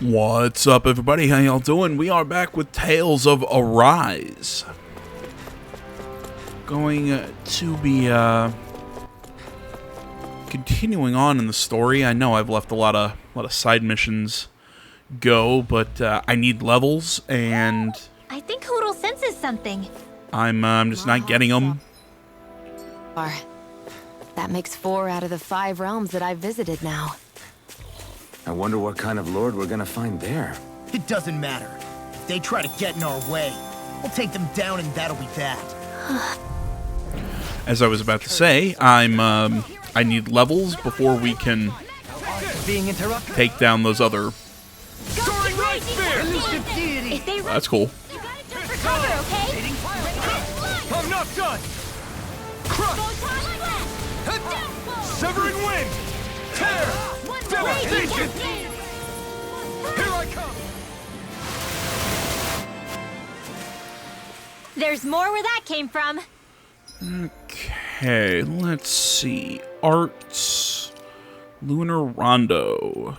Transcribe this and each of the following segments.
What's up, everybody? How y'all doing? We are back with Tales of Arise. Going to be continuing on in the story. I know I've left a lot of side missions go, but I need levels, and I think Hoodle senses something. I'm just not getting them. That makes 4 out of the 5 realms that I've visited now. I wonder what kind of lord we're gonna find there. It doesn't matter. If they try to get in our way, we'll take them down and that'll be that. As I was about to say, I need levels before we can Being interrupted. take down those other... Soaring light spear! Elusive deity! If they run, That's cool. you gotta jump for cover, okay? I'm not done! Crush! Severing wind! Tear! Devastation! Here I come! There's more where that came from. Okay, let's see. Arts. Lunar Rondo.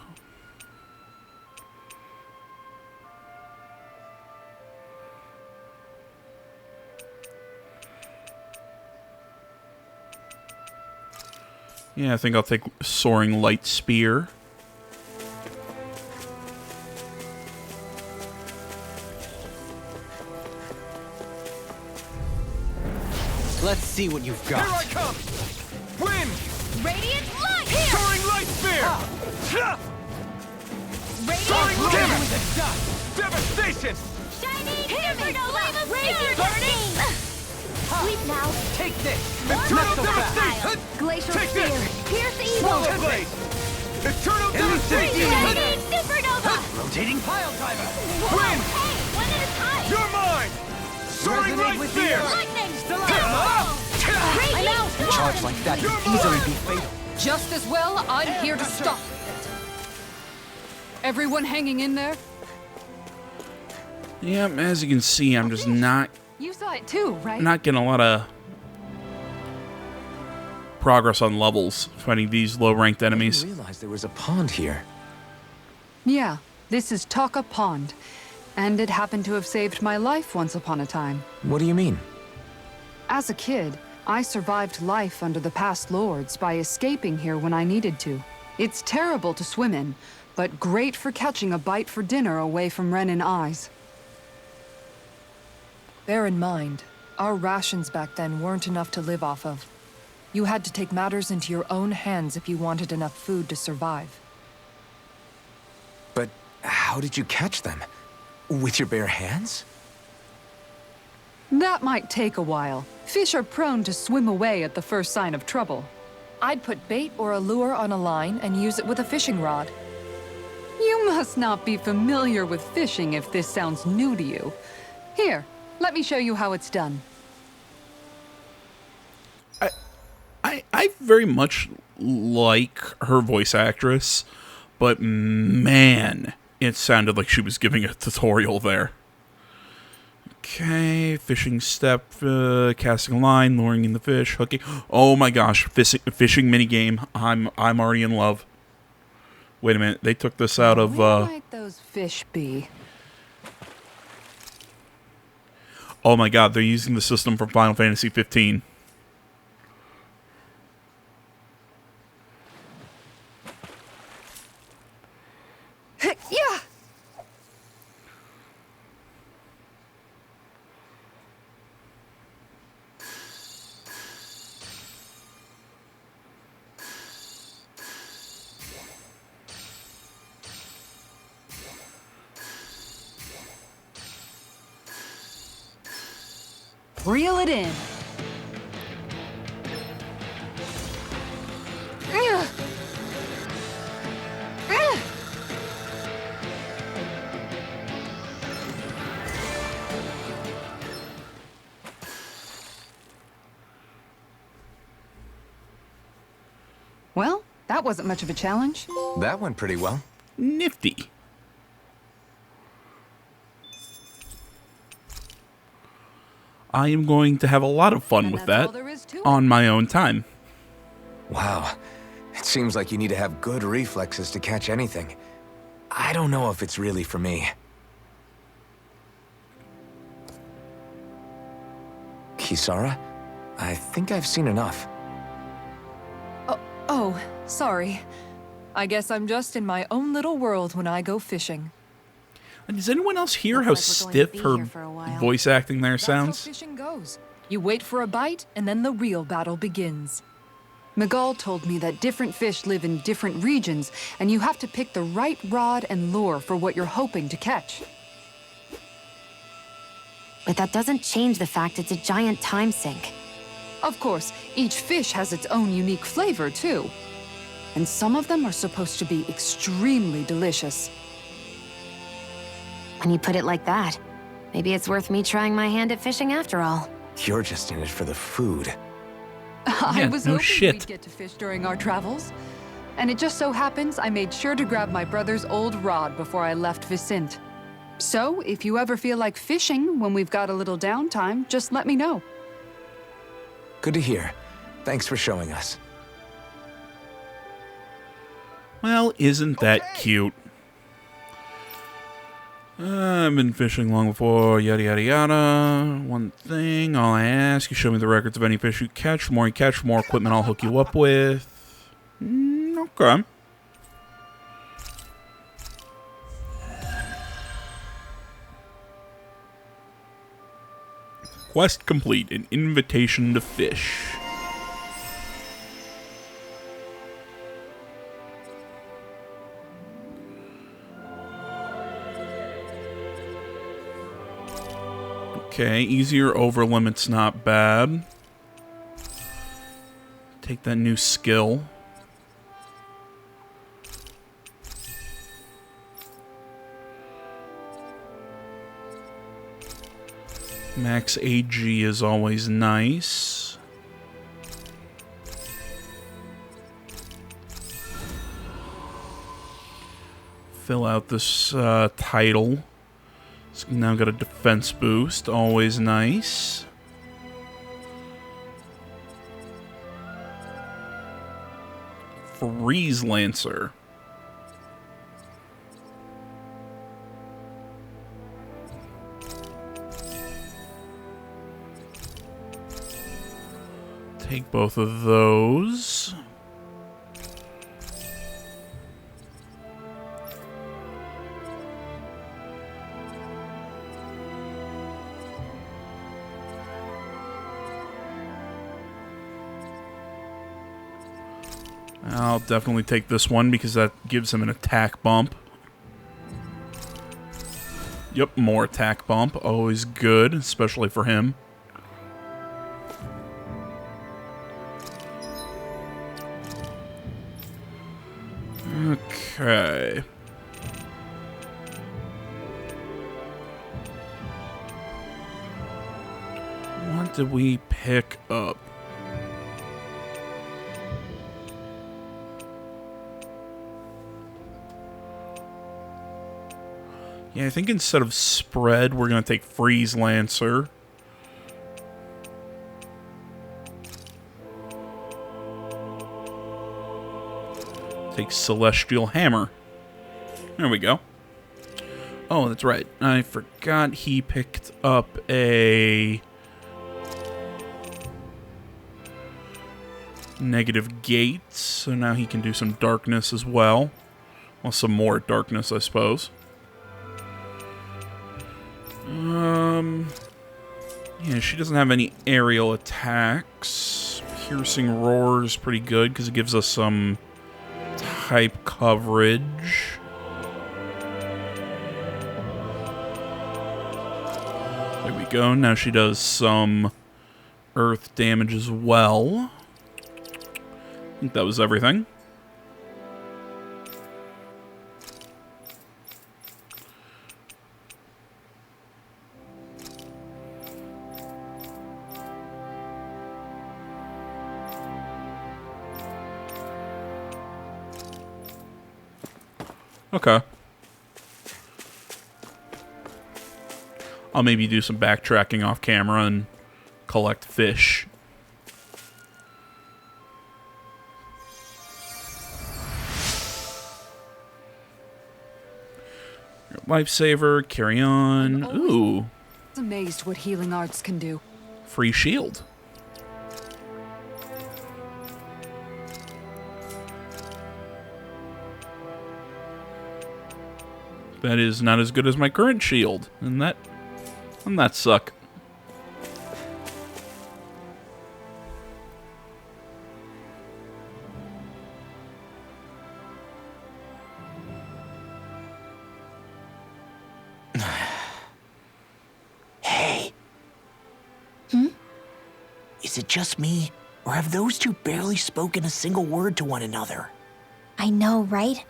Yeah, I think I'll take Soaring Light Spear. Let's see what you've got. Here I come! Wind! Radiant light! Here! Soaring light spear! Soaring Radiant damage! light! With a dot! Devastation! Shiny supernova! Razor burning! Sleep now. Take this! Not Eternal so devastation! Glacial Take spear! this! Pierce evil! Swallow blade! Eternal devastation! Radiant supernova! Rotating pile driver! Whoa, Wind! hey, one at a time! You're mine! Soaring Resonate light with the spear! earth. Lightning! A Radiant charge like that You're can easily mine. be fatal. Just as well, I'm here to stop. Everyone hanging in there? Yep, as you can see, I'm just not You saw it too, right? getting a lot of progress on levels fighting these low-ranked I enemies. didn't realize there was a pond here. Yeah, this is Taka Pond. And it happened to have saved my life once upon a time. What do you mean? As a kid, I survived life under the past lords by escaping here when I needed to. It's terrible to swim in, but great for catching a bite for dinner away from Renin eyes. Bear in mind, our rations back then weren't enough to live off of. You had to take matters into your own hands if you wanted enough food to survive. But how did you catch them? With your bare hands? That might take a while. Fish are prone to swim away at the first sign of trouble. I'd put bait or a lure on a line and use it with a fishing rod. You must not be familiar with fishing if this sounds new to you. Here, let me show you how it's done. I very much like her voice actress, but man, it sounded like she was giving a tutorial there. Okay, fishing step, casting a line, luring in the fish, hooking. Oh my gosh, fishing minigame. I'm already in love. Wait a minute, they took this out of Where might those fish be? oh my god, they're using the system from Final Fantasy 15. Yeah! Reel it in. Well, that wasn't much of a challenge. That went pretty well. Nifty. I am going to have a lot of fun And with that's all that there is to it. on my own time. Wow. It seems like you need to have good reflexes to catch anything. I don't know if it's really for me. Kisara? I think I've seen enough. Oh, sorry. I guess I'm just in my own little world when I go fishing. And does anyone else hear how Looks like we're going to stiff be her here for a while. voice acting there That's how sounds? fishing goes. You wait for a bite, and then the real battle begins. Miguel told me that different fish live in different regions, and you have to pick the right rod and lure for what you're hoping to catch. But that doesn't change the fact it's a giant time sink. Of course, each fish has its own unique flavor, too. And some of them are supposed to be extremely delicious. When you put it like that, maybe it's worth me trying my hand at fishing after all. You're just in it for the food. I Yeah, was no hoping shit. we'd get to fish during our travels. And it just so happens I made sure to grab my brother's old rod before I left Vicente. So, if you ever feel like fishing when we've got a little downtime, just let me know. Good to hear. Thanks for showing us. Well, isn't that cute? I've been fishing long before, yada yada yada. One thing, all I ask, you show me the records of any fish you catch. The more you catch, the more equipment I'll hook you up with. Okay. Quest complete, an invitation to fish. Okay, easier over limit's not bad. Take that new skill. Max AG is always nice. Fill out this title. So now got a defense boost, always nice. Freeze Lancer. Take both of those. I'll definitely take this one because that gives him an attack bump. Yep, more attack bump. Always good, especially for him. Okay. What did we pick up? Yeah, I think instead of spread, we're going to take Freeze Lancer. Take Celestial Hammer. There we go. Oh, that's right. I forgot he picked up a negative gate, so now he can do some darkness as well. Well, some more darkness, I suppose. Yeah, she doesn't have any aerial attacks. Piercing Roar is pretty good because it gives us some type coverage. There we go. Now she does some earth damage as well. I think that was everything. Okay. I'll maybe do some backtracking off camera and collect fish. Lifesaver, carry on. Ooh, I'm amazed what healing arts can do. free shield. That is not as good as my current shield, and that suck. Hey. Is it just me, or have those two barely spoken a single word to one another? I know, right?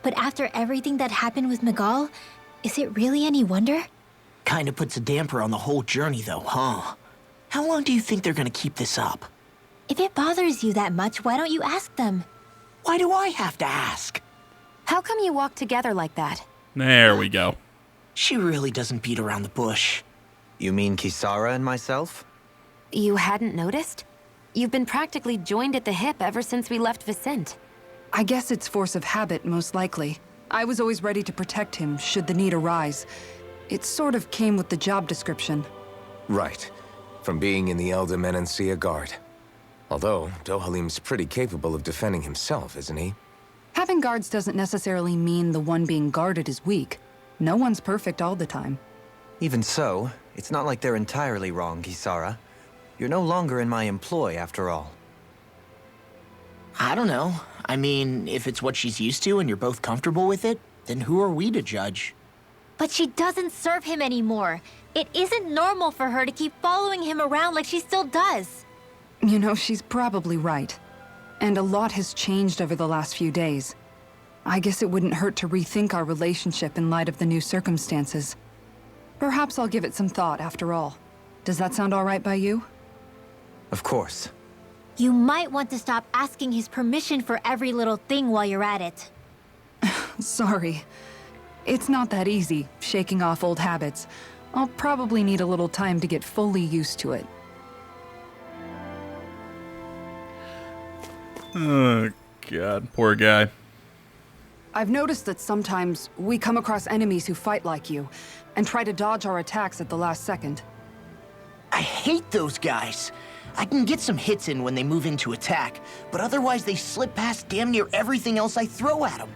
But after everything that happened with Miguel, is it really any wonder? Kinda puts a damper on the whole journey, though, huh? How long do you think they're gonna keep this up? If it bothers you that much, why don't you ask them? Why do I have to ask? How come you walk together like that? There we go. She really doesn't beat around the bush. You mean Kisara and myself? You hadn't noticed? You've been practically joined at the hip ever since we left Vicente. I guess it's force of habit, most likely. I was always ready to protect him, should the need arise. It sort of came with the job description. Right. From being in the Elder Menancia Guard. Although, Dohalim's pretty capable of defending himself, isn't he? Having guards doesn't necessarily mean the one being guarded is weak. No one's perfect all the time. Even so, it's not like they're entirely wrong, Kisara. You're no longer in my employ, after all. I don't know. I mean, if it's what she's used to and you're both comfortable with it, then who are we to judge? But she doesn't serve him anymore. It isn't normal for her to keep following him around like she still does. You know, she's probably right. And a lot has changed over the last few days. I guess it wouldn't hurt to rethink our relationship in light of the new circumstances. Perhaps I'll give it some thought after all. Does that sound all right by you? Of course. You might want to stop asking his permission for every little thing while you're at it. Sorry. It's not that easy, shaking off old habits. I'll probably need a little time to get fully used to it. Oh, God. Poor guy. I've noticed that sometimes we come across enemies who fight like you, and try to dodge our attacks at the last second. I hate those guys. I can get some hits in when they move into attack, but otherwise they slip past damn near everything else I throw at them.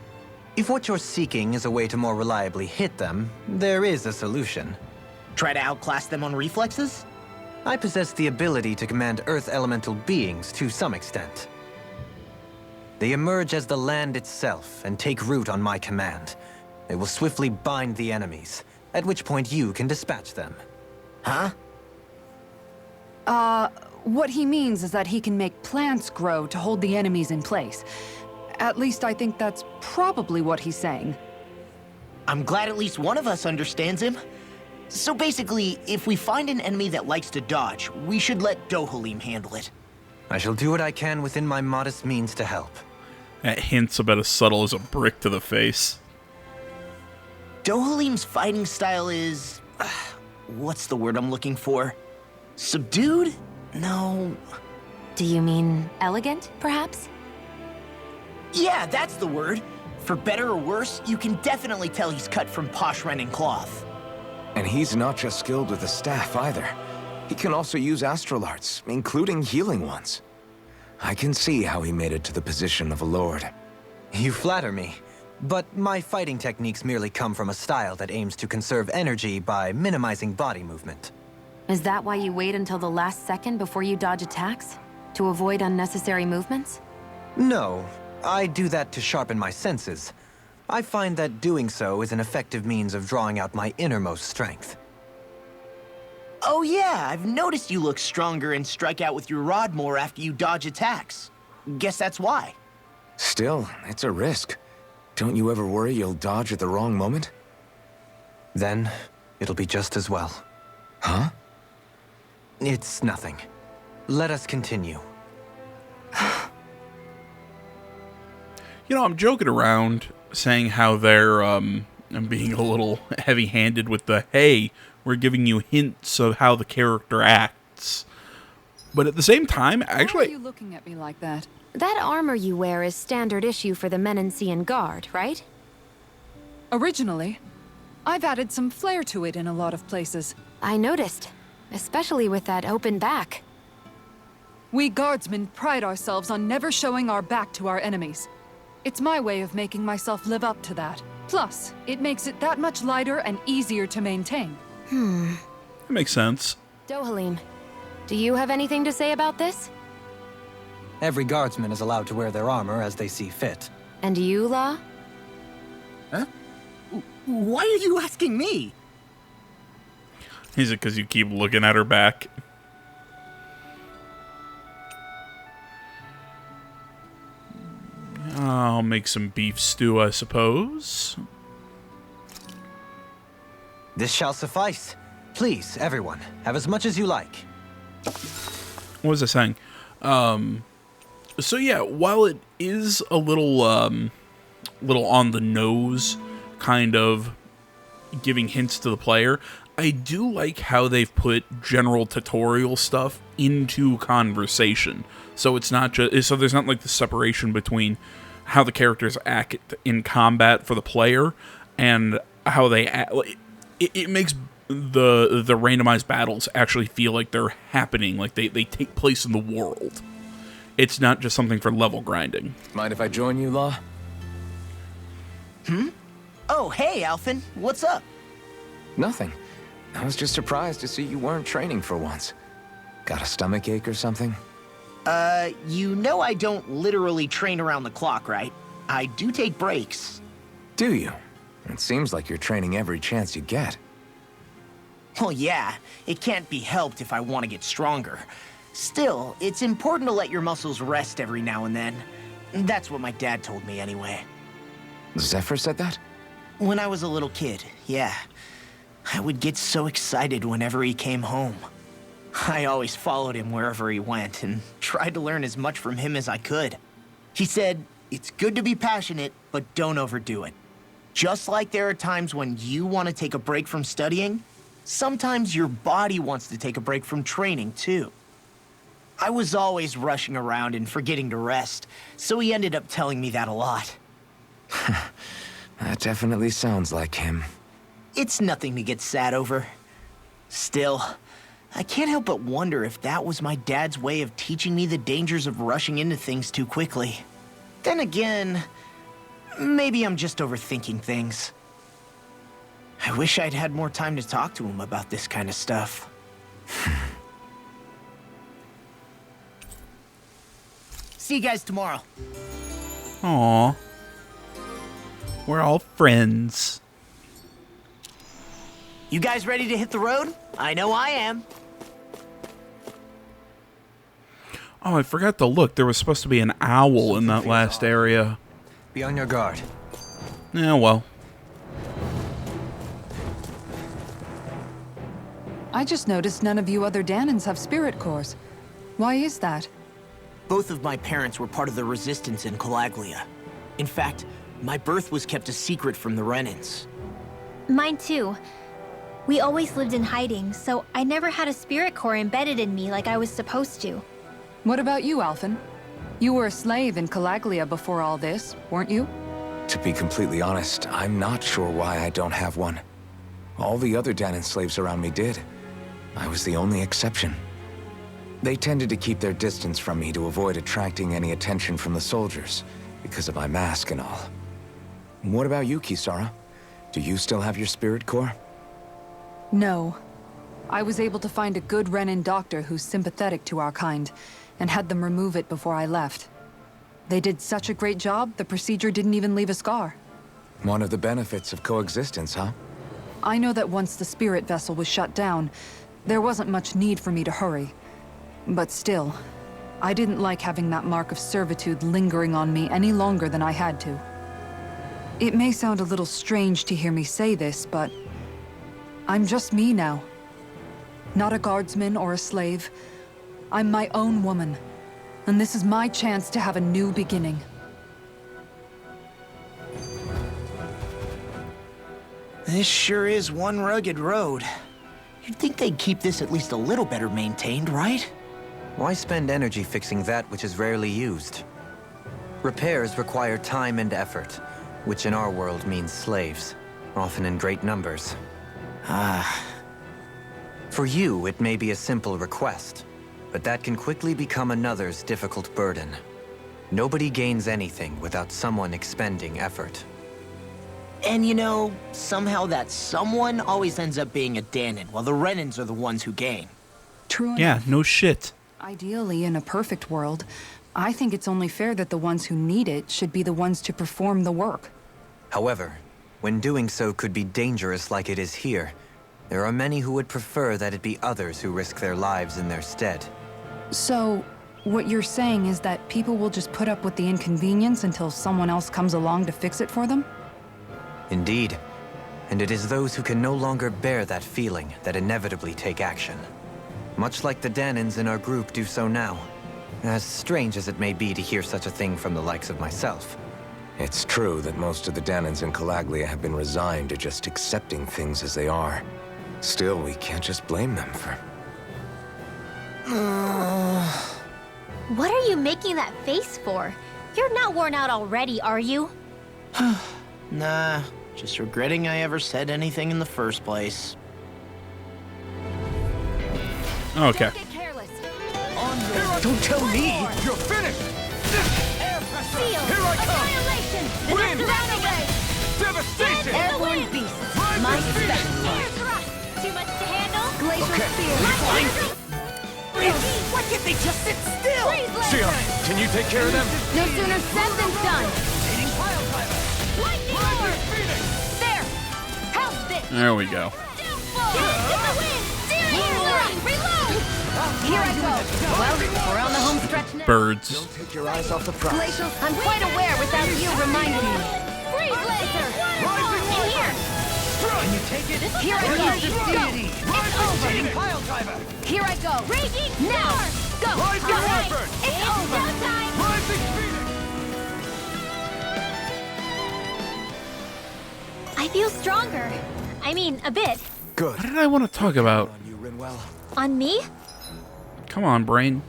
If what you're seeking is a way to more reliably hit them, there is a solution. Try to outclass them on reflexes? I possess the ability to command Earth elemental beings to some extent. They emerge as the land itself and take root on my command. They will swiftly bind the enemies, at which point you can dispatch them. Huh? What he means is that he can make plants grow to hold the enemies in place. At least I think that's probably what he's saying. I'm glad at least one of us understands him. So basically, if we find an enemy that likes to dodge, we should let Dohalim handle it. I shall do what I can within my modest means to help. That hint's about as subtle as a brick to the face. Dohalim's fighting style is... what's the word I'm looking for? Subdued? No... Do you mean elegant, perhaps? Yeah, that's the word. For better or worse, you can definitely tell he's cut from posh Renin cloth. And he's not just skilled with the staff either. He can also use astral arts, including healing ones. I can see how he made it to the position of a lord. You flatter me, but my fighting techniques merely come from a style that aims to conserve energy by minimizing body movement. Is that why you wait until the last second before you dodge attacks? To avoid unnecessary movements? No, I do that to sharpen my senses. I find that doing so is an effective means of drawing out my innermost strength. Oh yeah, I've noticed you look stronger and strike out with your rod more after you dodge attacks. Guess that's why. Still, it's a risk. Don't you ever worry you'll dodge at the wrong moment? Then, it'll be just as well. Huh? It's nothing. Let us continue. You know, I'm joking around saying how they're being a little heavy-handed with the, hey, we're giving you hints of how the character acts. But at the same time, Why are actually... you looking at me like that? That armor you wear is standard issue for the Menancian Guard, right? Originally. I've added some flair to it in a lot of places. I noticed, especially with that open back. We guardsmen pride ourselves on never showing our back to our enemies. It's my way of making myself live up to that. Plus, it makes it that much lighter and easier to maintain. That makes sense. Dohalim, do you have anything to say about this? Every guardsman is allowed to wear their armor as they see fit. And you, La? Huh? Why are you asking me? Is it because you keep looking at her back? I'll make some beef stew, I suppose. This shall suffice. Please, everyone, have as much as you like. What was I saying? So yeah, while it is a little on the nose, kind of giving hints to the player, I do like how they've put general tutorial stuff into conversation. So it's not just there's not like the separation between how the characters act in combat for the player and how they act. It makes the randomized battles actually feel like they're happening, like they take place in the world. It's not just something for level grinding. Mind if I join you, Law? Oh, hey, Alphen. What's up? Nothing. I was just surprised to see you weren't training for once. Got a stomach ache or something? You know I don't literally train around the clock, right? I do take breaks. Do you? It seems like you're training every chance you get. Well, yeah, it can't be helped if I want to get stronger. Still, it's important to let your muscles rest every now and then. That's what my dad told me anyway. Zephyr said that? When I was a little kid, yeah. I would get so excited whenever he came home. I always followed him wherever he went and tried to learn as much from him as I could. He said, it's good to be passionate, but don't overdo it. Just like there are times when you want to take a break from studying, sometimes your body wants to take a break from training, too. I was always rushing around and forgetting to rest, so he ended up telling me that a lot. That definitely sounds like him. It's nothing to get sad over. Still, I can't help but wonder if that was my dad's way of teaching me the dangers of rushing into things too quickly. Then again, maybe I'm just overthinking things. I wish I'd had more time to talk to him about this kind of stuff. See you guys tomorrow. Aww. We're all friends. You guys ready to hit the road? I know I am. Oh, I forgot to look. There was supposed to be an owl in that last area. Be on your guard. Yeah, well. I just noticed none of you other Danans have spirit cores. Why is that? Both of my parents were part of the resistance in Calaglia. In fact, my birth was kept a secret from the Renans. Mine too. We always lived in hiding, so I never had a spirit core embedded in me like I was supposed to. What about you, Alphen? You were a slave in Calaglia before all this, weren't you? To be completely honest, I'm not sure why I don't have one. All the other Danan slaves around me did. I was the only exception. They tended to keep their distance from me to avoid attracting any attention from the soldiers, because of my mask and all. What about you, Kisara? Do you still have your spirit core? No. I was able to find a good Renan doctor who's sympathetic to our kind, and had them remove it before I left. They did such a great job, the procedure didn't even leave a scar. One of the benefits of coexistence, huh? I know that once the spirit vessel was shut down, there wasn't much need for me to hurry. But still, I didn't like having that mark of servitude lingering on me any longer than I had to. It may sound a little strange to hear me say this, but I'm just me now. Not a guardsman or a slave. I'm my own woman, and this is my chance to have a new beginning. This sure is one rugged road. You'd think they'd keep this at least a little better maintained, right? Why spend energy fixing that which is rarely used? Repairs require time and effort, which in our world means slaves. often in great numbers. Ah, For you, it may be a simple request, but that can quickly become another's difficult burden. Nobody gains anything without someone expending effort. and you know, somehow that someone always ends up being a Danon, while the Renans are the ones who gain. True Yeah, enough. no shit. Ideally, in a perfect world, I think it's only fair that the ones who need it should be the ones to perform the work. However, when doing so could be dangerous like it is here, there are many who would prefer that it be others who risk their lives in their stead. So, what you're saying is that people will just put up with the inconvenience until someone else comes along to fix it for them? Indeed. And it is those who can no longer bear that feeling that inevitably take action. Much like the Danons in our group do so now. As strange as it may be to hear such a thing from the likes of myself. It's true that most of the Danons in Calaglia have been resigned to just accepting things as they are. Still, we can't just blame them for... What are you making that face for? You're not worn out already, are you? Nah, just regretting I ever said anything in the first place. Okay. Don't get careless. Don't tell me! You're finished! Seal! Here I come! Annihilation! The Wind! surrounding us! Devastation! Airborne beasts! Rise My and feed it! special air thrust! Too much to handle? Glacial Okay, spear! fine. Why can't they just sit still? Sia, can you take care of them? No sooner said than done! Lightning orb! There! How's this? There we go. Downfall! Get the wind! Steering! Reload! Here I go! Well, we're on the home stretch now. Birds. Take your eyes off the prize. Glacial, I'm quite aware without you reminding me. Freeze laser! In here! Can you take it? Here I go! It's over! Here I go! Raging now! Go! Rising All right. Wyvern! It's over! Time! Rising Phoenix! I feel stronger. I mean, a bit. Good. What did I want to talk about? On you, Rinwell. On me? Come on, brain.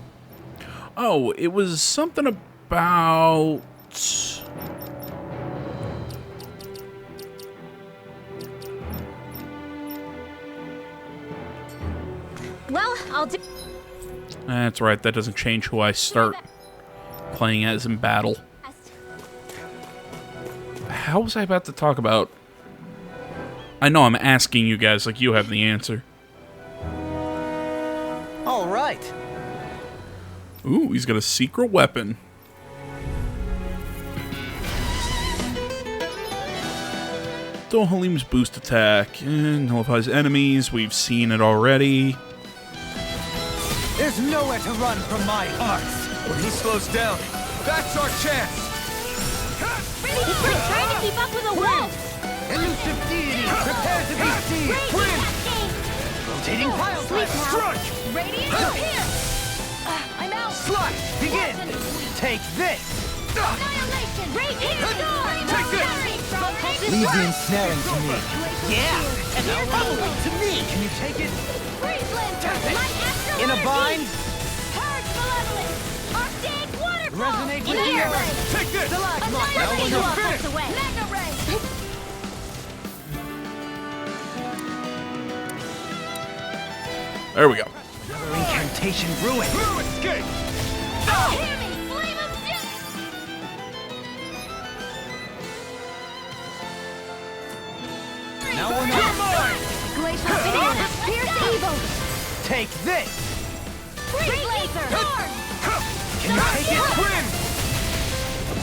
Oh, it was something about... Well, I'll do... That's right, that doesn't change who I start playing as in battle. How was I about to talk about... I know I'm asking you guys like you have the answer. All right. Ooh, he's got a secret weapon. Dohalim's boost attack and nullifies enemies. We've seen it already. There's nowhere to run from my arts. When he slows down, that's our chance. He's like trying to keep up with a wolf! Elusive deity, prepare to be seized. Raging Wind, cascade! rotating pile Sleep driver. now. Strike. Radiant appear! I'm out! Slash. Begin. Take this. Annihilation! Raging storm! Take this. Leave the ensnaring to me. Yeah, and the leveling to me. Can you take it? Freeze lantern! Light astral In a energy! bind? Purge malevolence! Arctic waterfall! Resonate with Mega here. ray! Take this. Annihilation! you're Walk finished. away! Mega ray! There we go. Another incantation ruin. Blue escape. Hear me! Flame of doom! Now we're not mine. Glacial banana! Pierce evil! Take this. Freeze laser! Storm! Can you take it? Wind.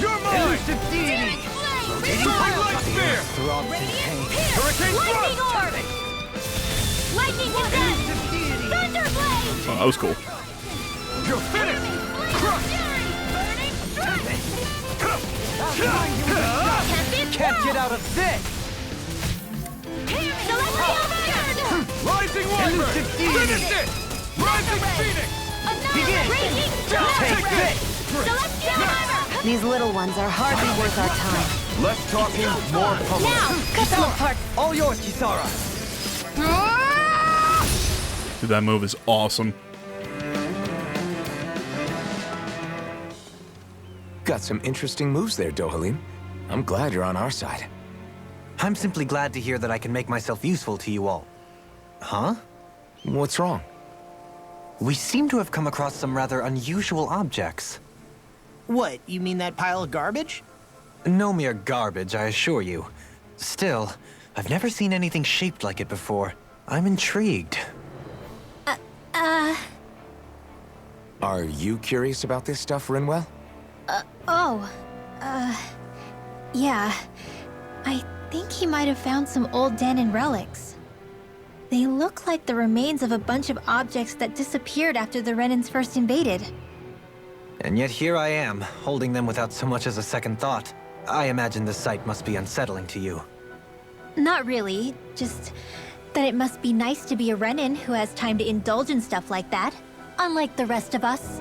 You're mine. Elusive deity. Flame! Soaring light spear. Throbs in pain. Hurricane Lightning thrust. orb! Lightning descent! Elusive deity. Thunder blade! Oh, that was cool. You're finished. Flame fury! Burning strike! Can't be Can't get out of this. Celestial burn! Rising Wyvern. Elusive deity. Finish it. Rising Phoenix. Begin. Raging Take storm! this. Celestial hammer! These little ones are hardly worth our time. Less talking, more pummeling. Now, cut them apart! All yours, Kisara. Dude, that move is awesome. Got some interesting moves there, Dohalim. I'm glad you're on our side. I'm simply glad to hear that I can make myself useful to you all. Huh? What's wrong? We seem to have come across some rather unusual objects. What, you mean that pile of garbage? No mere garbage, I assure you. Still, I've never seen anything shaped like it before. I'm intrigued. Are you curious about this stuff, Rinwell? Yeah. I think he might have found some old Danon relics. They look like the remains of a bunch of objects that disappeared after the Renans first invaded. And yet here I am, holding them without so much as a second thought. I imagine the sight must be unsettling to you. Not really, just that it must be nice to be a Renan who has time to indulge in stuff like that, unlike the rest of us.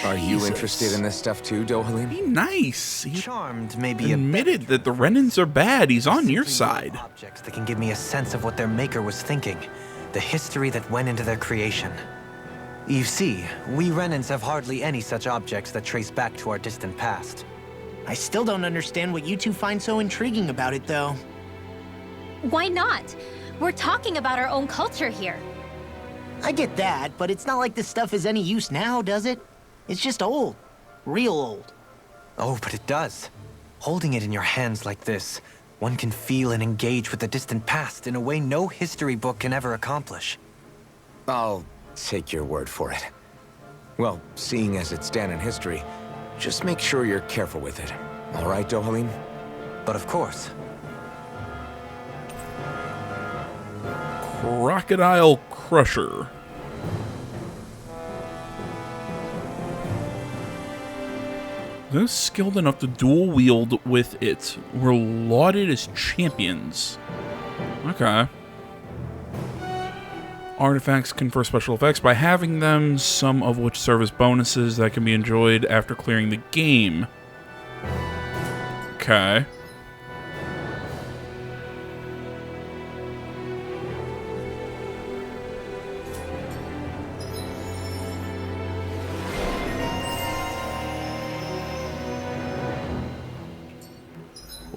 Are you Jesus. interested in this stuff too, Dohalim? Be nice. He Charmed may be admitted that the Renans are bad. He's on your Simply side. Objects that can give me a sense of what their maker was thinking, the history that went into their creation. You see, we Renans have hardly any such objects that trace back to our distant past. I still don't understand what you two find so intriguing about it, though. Why not? We're talking about our own culture here. I get that, but it's not like this stuff is any use now, does it? It's just old. Real old. Oh, but it does. Holding it in your hands like this, one can feel and engage with the distant past in a way no history book can ever accomplish. I'll take your word for it. Well, seeing as it's Danon history, just make sure you're careful with it. All right, Dohalim? But of course. Crocodile Crusher. Those skilled enough to dual wield with it were lauded as champions. Okay. Artifacts confer special effects by having them, some of which serve as bonuses that can be enjoyed after clearing the game. Okay.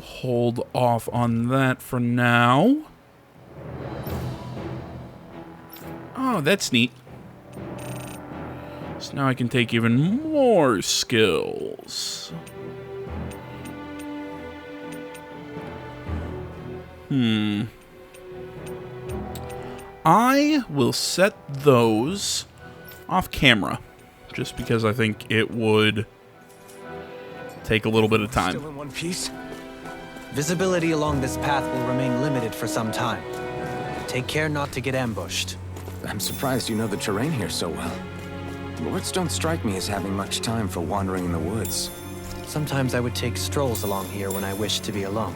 Hold off on that for now. Oh, that's neat. So now I can take even more skills. I will set those off camera, just because I think it would take a little bit of time. Still in one piece? Visibility along this path will remain limited for some time. Take care not to get ambushed. I'm surprised you know the terrain here so well. Lords don't strike me as having much time for wandering in the woods. Sometimes I would take strolls along here when I wished to be alone.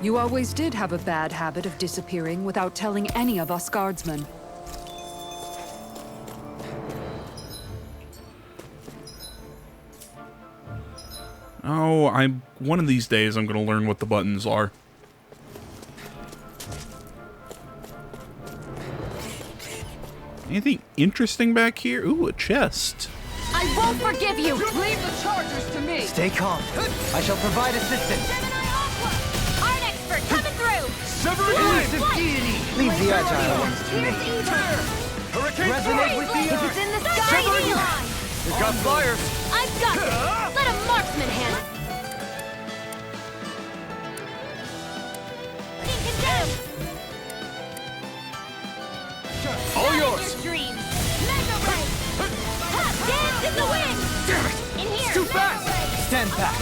You always did have a bad habit of disappearing without telling any of us guardsmen. Oh, one of these days I'm gonna learn what the buttons are. Anything interesting back here? Ooh, a chest. I won't forgive you! Leave the chargers to me! Stay calm. I shall provide assistance. Art expert coming through! Severing line! Leave the agile ones to me. Hurricane Resonate with the If earth. it's in the sky, Eli! We've got flyers! I've got this! Let a marksman handle it! All yours! Dreams! Mega Ray! Dance in the wind! Damn it! In here! Too fast! Stand back.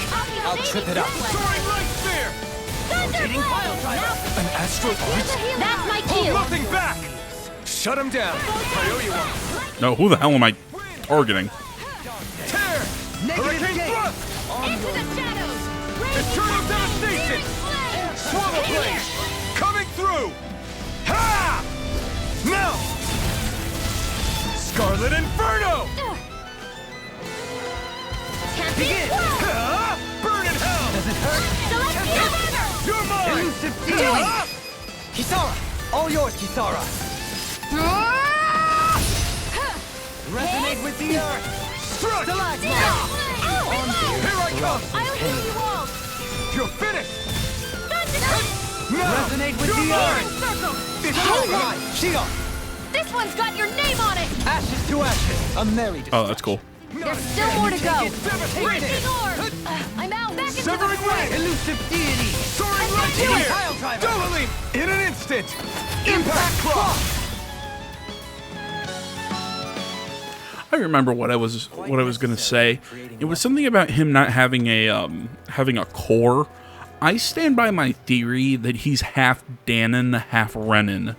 I'll trip it up. Soaring light spear! An astral point? That's my Hold cue! nothing back! Shut him down! I owe you one! No, who the hell am I targeting? Tear! Hurricane thrust! Into the shadows! Eternal devastation! Swallow blade! Coming through! Ha! Now! Scarlet Inferno! Begin! Ha! Burn in hell! Does it hurt? You're mine! Elusive dealing! Kisara! All yours, Kisara! Resonate with the earth! Strike! Stalagmite! Here I come! I'll heal you all! You're finished! Resonate with the earth! It's alright! Shield! This one's got your name on it! Ashes to ashes. A merry Oh, that's cool. There's still more to go! Take Lightning orb! I'm out! Back into the Severing fray! ray! elusive deity. Soaring light Healing here! pile driver. Double leap! In an instant! Impact claw! I remember what I was gonna say. It was something about him not having a core. I stand by my theory that he's half Danon, half Renan.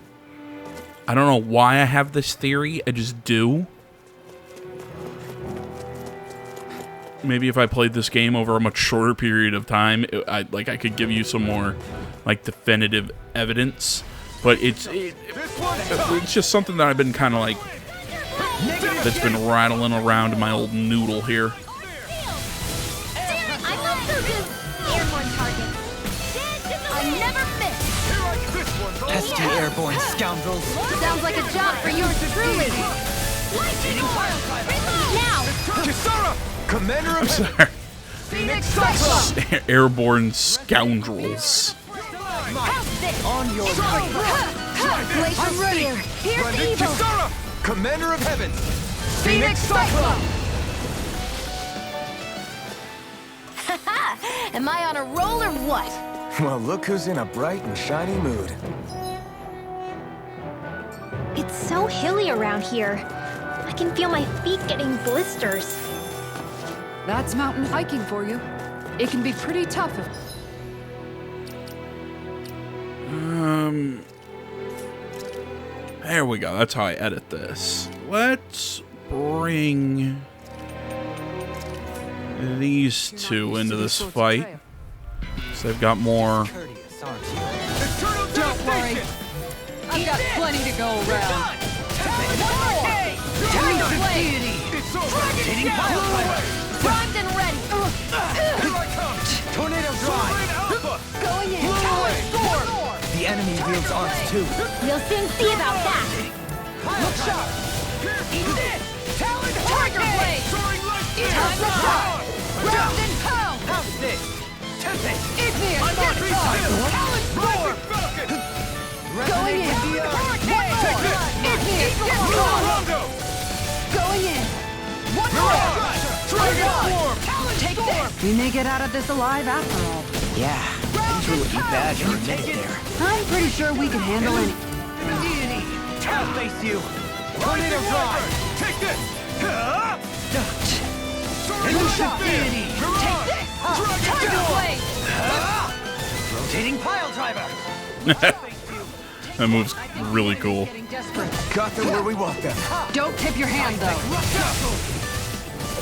I don't know why I have this theory. I just do. Maybe if I played this game over a much shorter period of time, I could give you some more like definitive evidence. But it's just something that I've been kind of like that's been rattling around in my old noodle here. I'm not certain. Airborne target. I never miss. Pesky airborne scoundrels. Sounds like a job for yours truly! Now. Kisara! Commander of Sorry. Phoenix Cyclone! Airborne scoundrels. On your way. Glacial I'm ready. Spear! Here's Brandon evil! Kisara! Commander of Heavens! Phoenix Cyclone! Am I on a roll or what? Well, look who's in a bright and shiny mood. It's so hilly around here. I can feel my feet getting blisters. That's mountain hiking for you. It can be pretty tough if... There we go. That's how I edit this. Let's bring these two into this fight. So they've got more. Courteous, aren't you? Don't worry. I've got plenty to go around. Tiger Blade! It's over! Hitting pile driver. Primed and ready! Here I come! Tornado drive. Soaring Alpha! Going in! Talon Storm! The enemy wields arms too. We'll soon see about that. Look sharp. Eat this! Talon Tiger Blade! Soaring light! Time to pound! Round and pound! How's this? Tempest. Igneous I'm on Death Talon Storm! Falcon! Going in! Resonate with the earth. Take this! Igneous Death Storm! Rondo! Going in! One more! Dragon Form! Take this! We may get out of this alive after all. Yeah, things were looking bad for a minute there. I'm pretty sure we can handle it. Deity. I'll face you. Tornado drive. Take this! Elusive deity. Take this! Tiger Blade! Rotating pile driver. That move's really cool. Getting desperate. Got them where we want them. Don't tip your hand, though.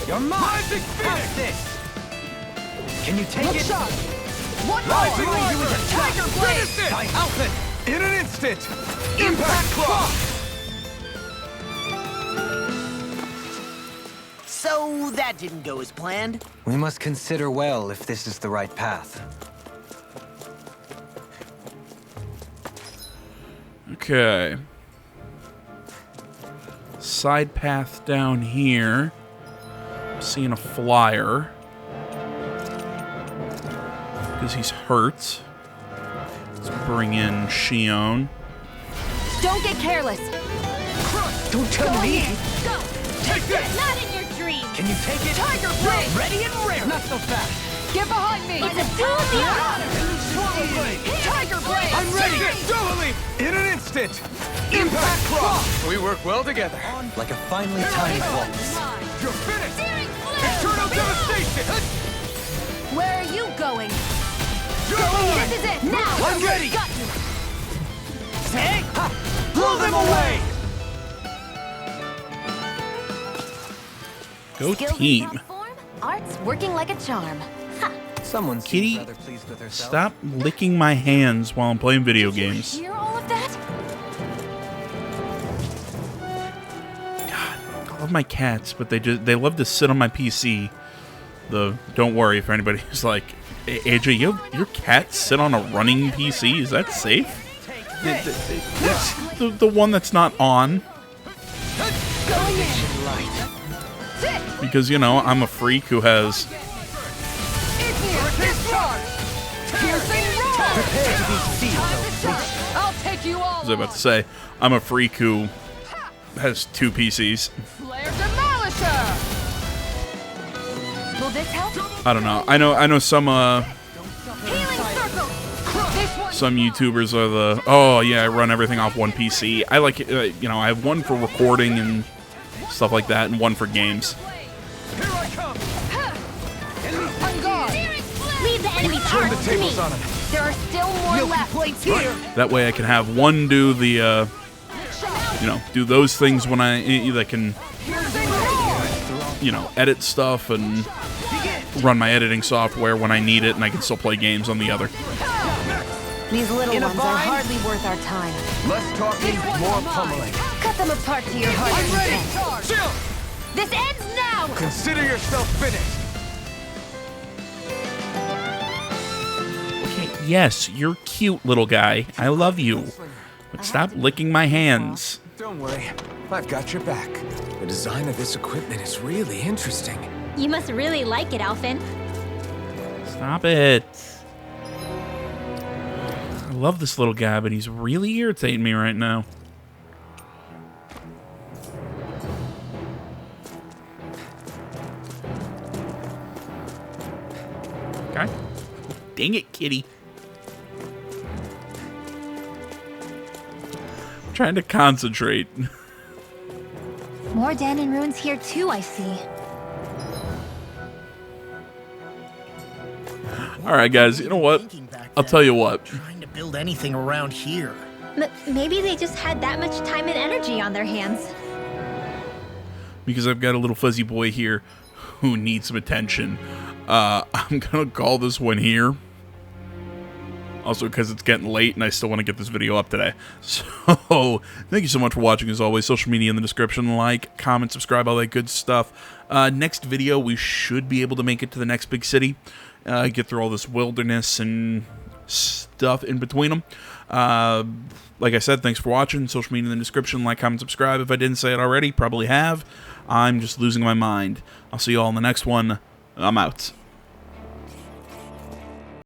You're mine. Rising How's Phoenix! this? Can you take Look it? sharp! One Rising more! Rider! Tiger Blade! Finish it! By Alpha. In an instant! Impact Claw! So that didn't go as planned. We must consider well if this is the right path. Okay. Side path down here. I'm seeing a flyer. Because he's hurt. Let's bring in Shion. Don't get careless! Don't tell me. Go! Take this! Not in your dreams. Can you take it? Tiger Blade! Ready and rare. Not so fast. Get behind me! It's a tool of the art. Tiger Blade! I'm ready! Double leap! In an instant! Impact Claw! We work well together. Like a finely timed waltz. You're finished! Eternal devastation! Where are you going? You're This is it! Now! I'm ready! Got you! Say, ha! Blow them away! Go Skills in team. top form, art's working like a charm. Ha! Someone Kitty, seems rather pleased with herself. Stop licking my hands while I'm playing video games. Hear all of that? I love my cats, but they love to sit on my PC. Don't worry if anybody's like, AJ, your cats sit on a running PC. Is that safe? The one that's not on. Going in! Because, I'm a freak who has... Igneous Discharge! Piercing Roar! Prepare to be sealed. was I about to say? I'm a freak who has 2 PCs. Flare Demolisher! Will this help? I don't know. I know some Healing circle! some YouTubers are the, oh yeah, I run everything off one PC. I like it, you know, I have one for recording and stuff like that, and one for games. Here I come! On guard! Leave the enemies Turn arms the to me. tables on him. There are still more left. Here! That way I can have one do the, you know, do those things when that can, you know, edit stuff and run my editing software when I need it, and I can still play games on the other. These little In a ones are bind? hardly worth our time. Less talking, more pummeling. Cut them apart to your heart's I'm ready! content. Chill! This ends now! Consider yourself finished! Okay, yes, you're cute, little guy. I love you. But stop licking my hands. Don't worry, I've got your back. The design of this equipment is really interesting. You must really like it, Alphen. Stop it. I love this little guy, but he's really irritating me right now. Okay. Dang it, kitty. I'm trying to concentrate. More Danon ruins here too, I see. Alright, guys, you know what? I'll tell you what. Trying to build anything around here. Maybe they just had that much time and energy on their hands. Because I've got a little fuzzy boy here who needs some attention. I'm gonna call this one here. Also, because it's getting late and I still want to get this video up today. So, thank you so much for watching as always. Social media in the description. Like, comment, subscribe, all that good stuff. Next video, we should be able to make it to the next big city. Get through all this wilderness and stuff in between them. Like I said, thanks for watching. Social media in the description. Like, comment, subscribe. If I didn't say it already, probably have. I'm just losing my mind. I'll see you all in the next one. I'm out.